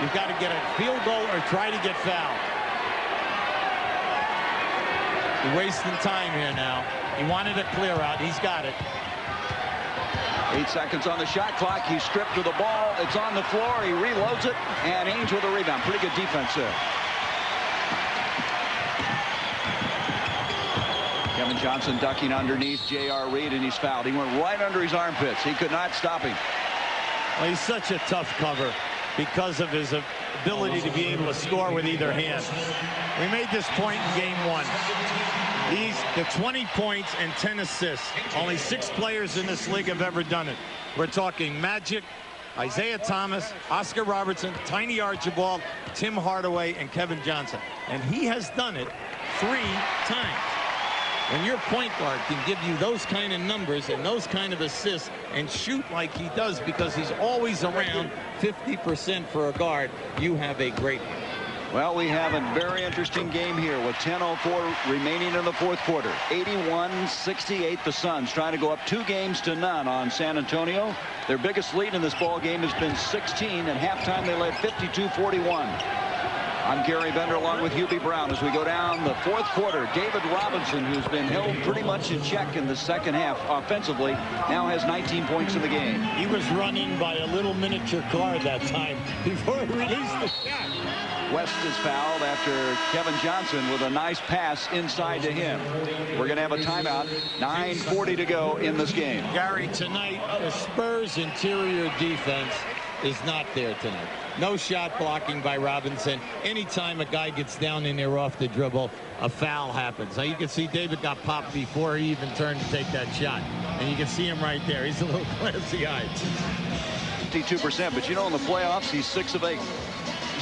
You've got to get a field goal or try to get fouled. You're wasting time here now. He wanted a clear out. He's got it. 8 seconds on the shot clock. He's stripped of the ball. It's on the floor. He reloads it, and Ainge with a rebound. Pretty good defense there. Kevin Johnson ducking underneath J.R. Reed, and he's fouled. He went right under his armpits. He could not stop him. Well, he's such a tough cover because of his ability to be able to score with either hand. We made this point in game one. He's the 20 points and 10 assists. Only 6 players in this league have ever done it. We're talking Magic, Isaiah Thomas, Oscar Robertson, Tiny Archibald, Tim Hardaway, and Kevin Johnson. And he has done it 3 times. When your point guard can give you those kind of numbers and those kind of assists and shoot like he does because he's always around 50% for a guard, you have a great one. Well, we have a very interesting game here with 10:04 remaining in the fourth quarter. 81-68, the Suns trying to go up 2 games to none on San Antonio. Their biggest lead in this ball game has been 16. At halftime, they led 52-41. I'm Gary Bender along with Hubie Brown as we go down the fourth quarter. David Robinson, who's been held pretty much in check in the second half offensively, now has 19 points in the game. He was running by a little miniature car that time before he released the shot. West is fouled after Kevin Johnson with a nice pass inside to him. We're going to have a timeout. 9:40 to go in this game. Gary, tonight, the Spurs' interior defense is not there tonight. No shot blocking by Robinson. Anytime a guy gets down in there off the dribble, a foul happens. Now you can see David got popped before he even turned to take that shot. And you can see him right there. He's a little glassy-eyed. 52%, but you know in the playoffs, he's 6 of 8.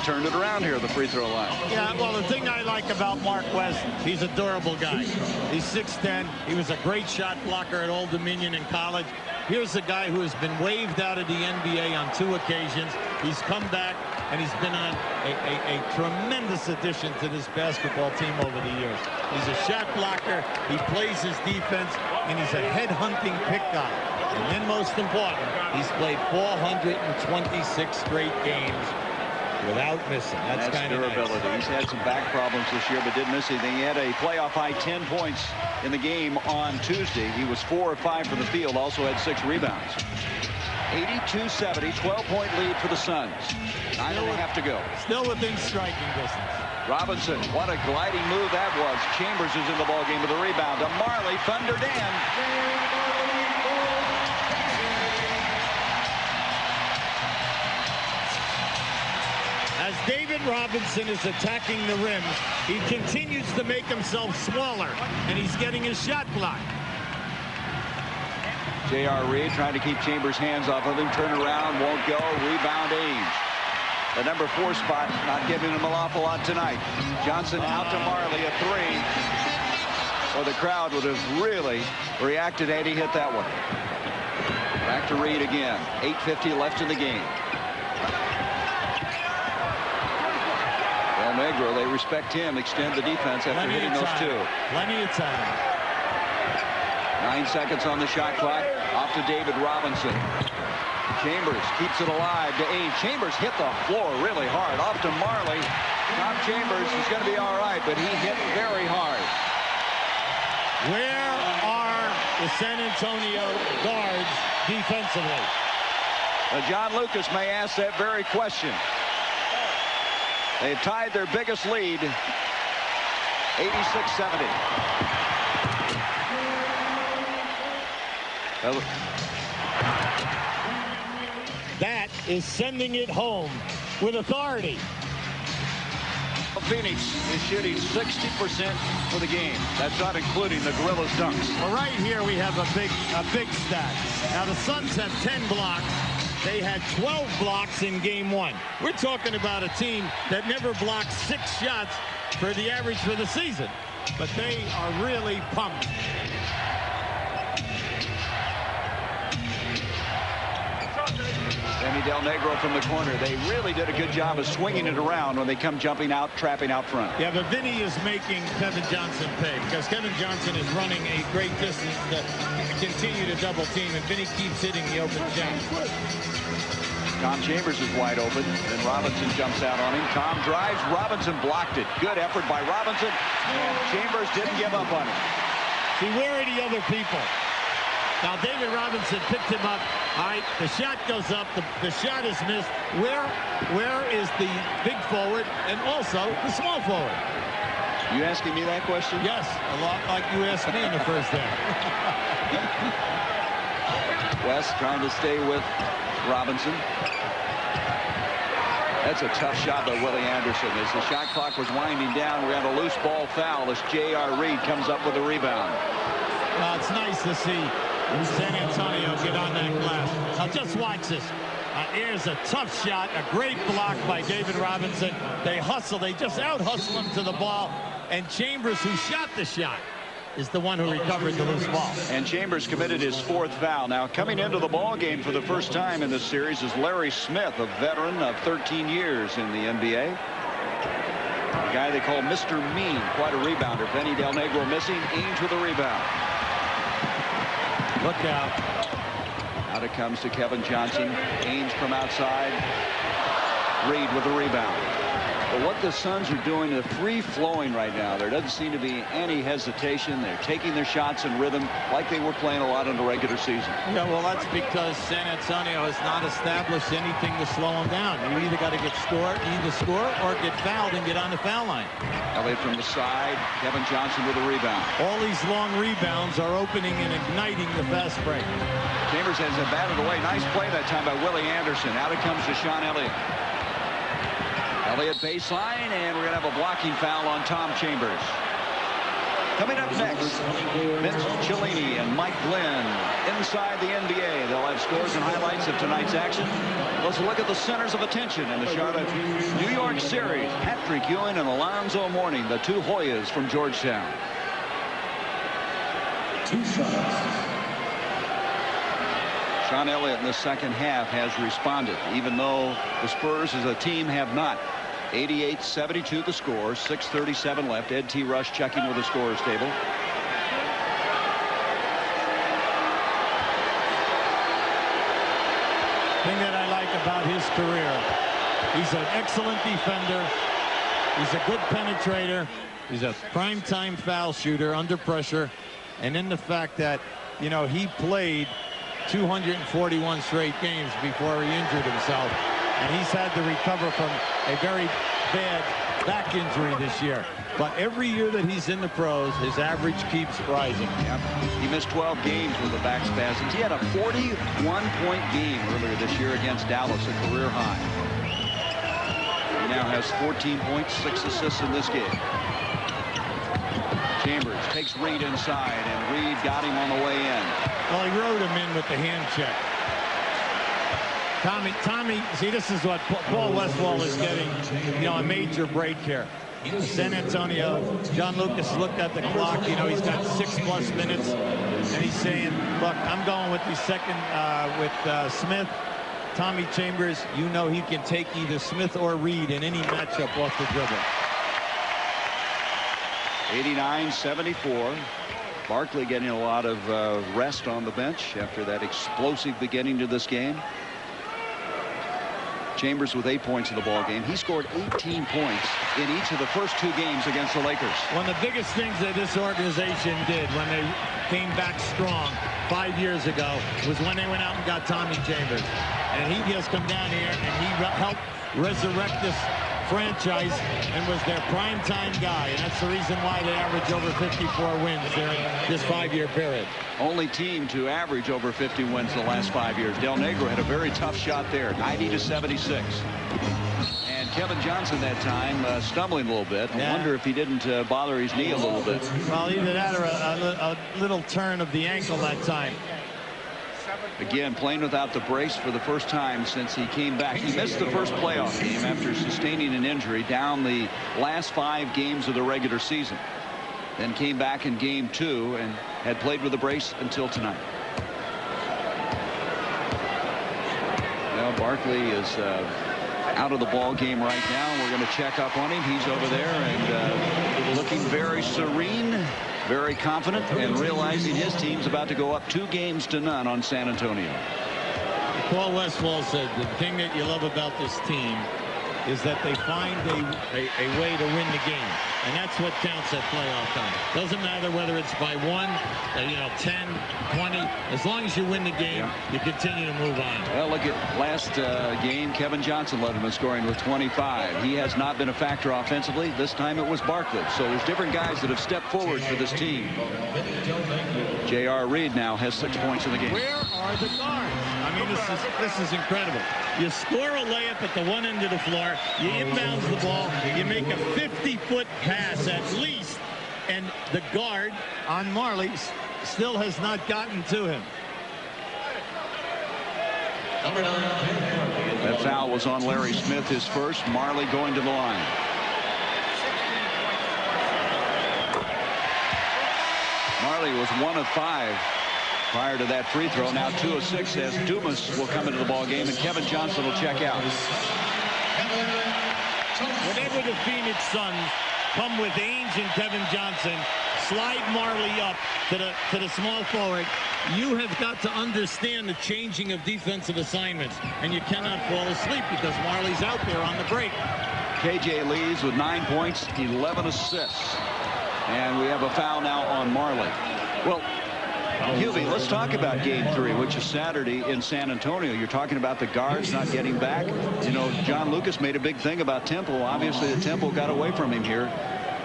Turned it around here at the free throw line. Yeah, well, the thing I like about Mark West, he's a durable guy. He's 6'10". He was a great shot blocker at Old Dominion in college. Here's a guy who has been waived out of the NBA on 2 occasions. He's come back, and he's been on a tremendous addition to this basketball team over the years. He's a shot blocker. He plays his defense, and he's a head-hunting pick guy. And then most important, he's played 426 straight games without missing. That's kind of durability. Nice. He's had some back problems this year, but didn't miss anything. He had a playoff high 10 points in the game on Tuesday. He was 4 of 5 from the field, also had 6 rebounds. 82-70, 12-point lead for the Suns. 9.5 to go. Still within striking distance. Robinson, what a gliding move that was. Chambers is in the ballgame with a rebound. To Marley, Thunder Dan. As David Robinson is attacking the rim, he continues to make himself smaller, and he's getting his shot blocked. J.R. Reed trying to keep Chambers' hands off of him. Turn around, won't go. Rebound Ainge. The number 4 spot not giving him an awful lot tonight. Johnson out to Marley, a 3. Or the crowd would have really reacted had he hit that one. Back to Reed again. 8:50 left in the game. Negro, they respect him, extend the defense after hitting those 2. Plenty of time. 9 seconds on the shot clock. Off to David Robinson. Chambers keeps it alive to Ainge. Chambers hit the floor really hard. Off to Marley. Tom Chambers is going to be all right, but he hit very hard. Where are the San Antonio guards defensively? John Lucas may ask that very question. They've tied their biggest lead, 86-70. That is sending it home with authority. Phoenix is shooting 60% for the game. That's not including the Gorillas dunks. Well, right here we have a big stat. Now the Suns have 10 blocks. They had 12 blocks in game 1. We're talking about a team that never blocked 6 shots for the average for the season. But they are really pumped. Sammy Del Negro from the corner. They really did a good job of swinging it around when they come jumping out, trapping out front. Yeah, but Vinny is making Kevin Johnson pay because Kevin Johnson is running a great distance to continue to double team, and Vinny keeps hitting the open shot. Tom Chambers is wide open. Then Robinson jumps out on him. Tom drives. Robinson blocked it. Good effort by Robinson. And Chambers didn't give up on him. See, where are the other people? Now, David Robinson picked him up. All right, the shot goes up. The shot is missed. Where is the big forward and also the small forward? You asking me that question? Yes, a lot like you asked me in the first half. West trying to stay with Robinson. That's a tough shot by Willie Anderson. As the shot clock was winding down, we had a loose ball foul as J.R. Reed comes up with a rebound. It's nice to see San Antonio get on that glass. Now just watch this. Here's a tough shot, a great block by David Robinson. They hustle, they just out-hustle him to the ball. And Chambers, who shot the shot, is the one who recovered the loose ball. And Chambers committed his 4th foul. Now coming into the ball game for the first time in this series is Larry Smith, a veteran of 13 years in the NBA. A guy they call Mr. Mean, quite a rebounder. Benny Del Negro missing. Ames with a rebound. Look out. Out it comes to Kevin Johnson. Ames from outside. Reed with a rebound. But what the Suns are doing, they're free-flowing right now. There doesn't seem to be any hesitation. They're taking their shots in rhythm like they were playing a lot in the regular season. Yeah, well, that's because San Antonio has not established anything to slow them down. You either got to either score or get fouled and get on the foul line. Elliott from the side. Kevin Johnson with a rebound. All these long rebounds are opening and igniting the fast break. Chambers has it batted away. Nice play that time by Willie Anderson. Out it comes to Sean Elliott. Elliott baseline, and we're going to have a blocking foul on Tom Chambers. Coming up next, Vince Cellini and Mike Glenn inside the NBA. They'll have scores and highlights of tonight's action. Let's look at the centers of attention in the Charlotte, New York series. Patrick Ewing and Alonzo Mourning, the two Hoyas from Georgetown. 2 shots. Sean Elliott in the second half has responded, even though the Spurs as a team have not. 88-72 the score, 6:37 left. Ed T. Rush checking with the scorer's table. Thing that I like about his career, he's an excellent defender. He's a good penetrator. He's a prime-time foul shooter under pressure. And in the fact that, you know, he played 241 straight games before he injured himself. And he's had to recover from a very bad back injury this year. But every year that he's in the pros, his average keeps rising. Yep. He missed 12 games with the back spasms. He had a 41-point game earlier this year against Dallas, a career high. He now has 14 points, 6 assists in this game. Chambers takes Reed inside, and Reed got him on the way in. Well, he rode him in with the hand check. Tommy, see, this is what Paul Westphal is getting, you know, a major break here. San Antonio, John Lucas looked at the clock, you know, he's got 6+ minutes, and he's saying, look, I'm going with the second, with Smith. Tommy Chambers, you know he can take either Smith or Reed in any matchup off the dribble. 89-74. Barkley getting a lot of rest on the bench after that explosive beginning to this game. Chambers with 8 points in the ball game. He scored 18 points in each of the first 2 games against the Lakers. One of the biggest things that this organization did when they came back strong 5 years ago was when they went out and got Tommy Chambers. And he has come down here and he helped resurrect this franchise and was their primetime guy. And that's the reason why they average over 54 wins during this 5-year period. Only team to average over 50 wins the last 5 years. Del Negro had a very tough shot there, 90-76. And Kevin Johnson that time stumbling a little bit. I wonder if he didn't bother his knee a little bit. Well, either that or a little turn of the ankle that time. Again, playing without the brace for the first time since he came back. He missed the first playoff game after sustaining an injury down the last 5 games of the regular season. Then came back in game 2 and had played with a brace until tonight. Well, Barkley is out of the ball game right now. We're going to check up on him. He's over there and looking very serene, very confident, and realizing his team's about to go up 2 games to none on San Antonio. Paul Westphal said the thing that you love about this team is that they find a way to win the game. And that's what counts at playoff time. Doesn't matter whether it's by 1, 10, 20. As long as you win the game, you continue to move on. Well, look at last game. Kevin Johnson led him in scoring with 25. He has not been a factor offensively. This time it was Barkley. So there's different guys that have stepped forward for this team. J.R. Reed now has 6 points in the game. Where are the guards? I mean, this is incredible. You score a layup at the one end of the floor. You inbounds the ball. You make a 50-foot pass at least. And the guard on Marley still has not gotten to him. That foul was on Larry Smith, his first. Marley going to the line. Marley was 1 of 5 prior to that free throw. Now 2 of 6 as Dumas will come into the ball game and Kevin Johnson will check out. Whenever the Phoenix Suns come with Ainge and Kevin Johnson, slide Marley up to the small forward, you have got to understand the changing of defensive assignments, and you cannot fall asleep because Marley's out there on the break. KJ leads with 9 points, 11 assists. And we have a foul now on Marley. Well, Hubie, let's talk about Game 3, which is Saturday in San Antonio. You're talking about the guards not getting back. You know, John Lucas made a big thing about Temple. Obviously, the Temple got away from him here.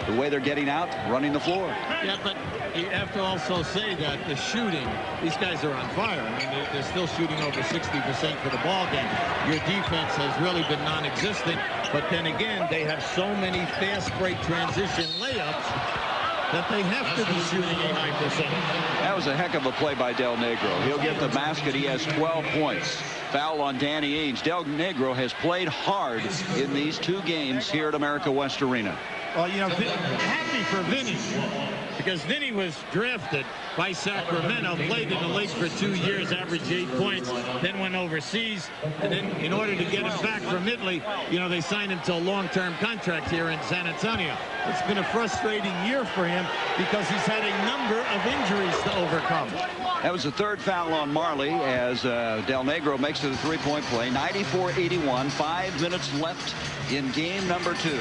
The way they're getting out, running the floor. Yeah, but you have to also say that the shooting, these guys are on fire. I mean, they're still shooting over 60% for the ball game. Your defense has really been non-existent. But then again, they have so many fast break transition layups that they have to be shooting a high percentage. That was a heck of a play by Del Negro. He'll get the basket. He has 12 points. Foul on Danny Ainge. Del Negro has played hard in these 2 games here at America West Arena. Well, you know, happy for Vinny, because Vinny was drafted by Sacramento, played in the league for 2 years, averaged 8 points, then went overseas, and then in order to get him back from Italy, you know, they signed him to a long-term contract here in San Antonio. It's been a frustrating year for him because he's had a number of injuries to overcome. That was the 3rd foul on Marley as Del Negro makes it a 3-point play. 94-81, 5 minutes left in game number 2.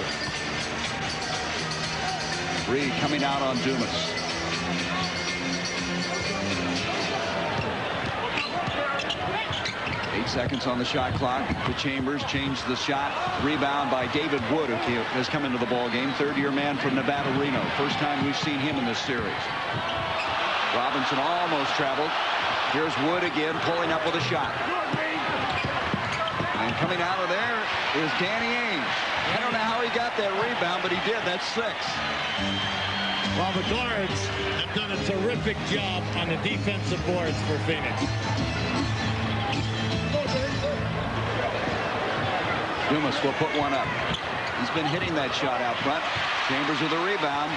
Reed coming out on Dumas. Eight seconds on the shot clock. The Chambers changed the shot. Rebound by David Wood, who has come into the ball game. 3rd-year man from Nevada, Reno. First time we've seen him in this series. Robinson almost traveled. Here's Wood again, pulling up with a shot. And coming out of there is Danny Ainge. I don't know how he got that rebound, but he did. That's 6. Well, the guards have done a terrific job on the defensive boards for Phoenix. Dumas will put one up. He's been hitting that shot out front. Chambers with a rebound.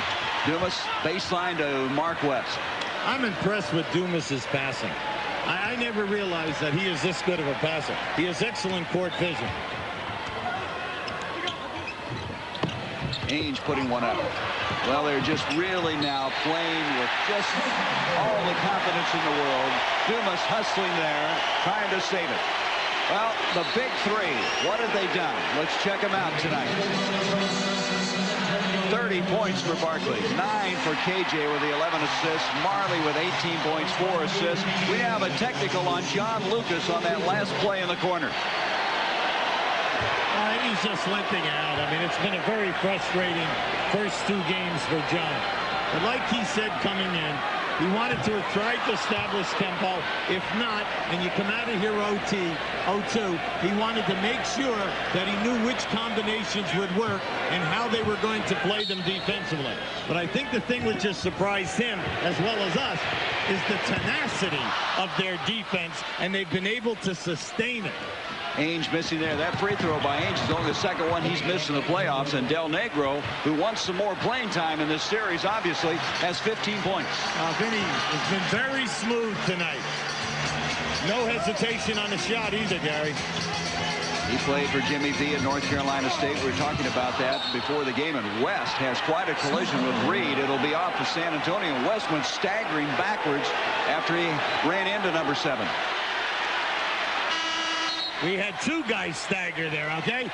Dumas baseline to Mark West. I'm impressed with Dumas's passing. I never realized that he is this good of a passer. He has excellent court vision. Ainge putting one up. Well, they're just really now playing with just all the confidence in the world. Dumas hustling there, trying to save it. Well, the big 3, what have they done? Let's check them out tonight. 30 points for Barkley, 9 for KJ with the 11 assists, Marley with 18 points, 4 assists. We have a technical on John Lucas on that last play in the corner. He's just limping out. I mean, it's been a very frustrating first 2 games for John. But like he said coming in, he wanted to have tried to establish tempo. If not, and you come out of here 0-2, he wanted to make sure that he knew which combinations would work and how they were going to play them defensively. But I think the thing which has surprised him, as well as us, is the tenacity of their defense, and they've been able to sustain it. Ainge missing there. That free throw by Ainge is only the 2nd one he's missed in the playoffs. And Del Negro, who wants some more playing time in this series, obviously, has 15 points. Vinny has been very smooth tonight. No hesitation on the shot either, Gary. He played for Jimmy V at North Carolina State. We were talking about that before the game. And West has quite a collision with Reed. It'll be off to San Antonio. West went staggering backwards after he ran into number 7. We had two guys stagger there, okay?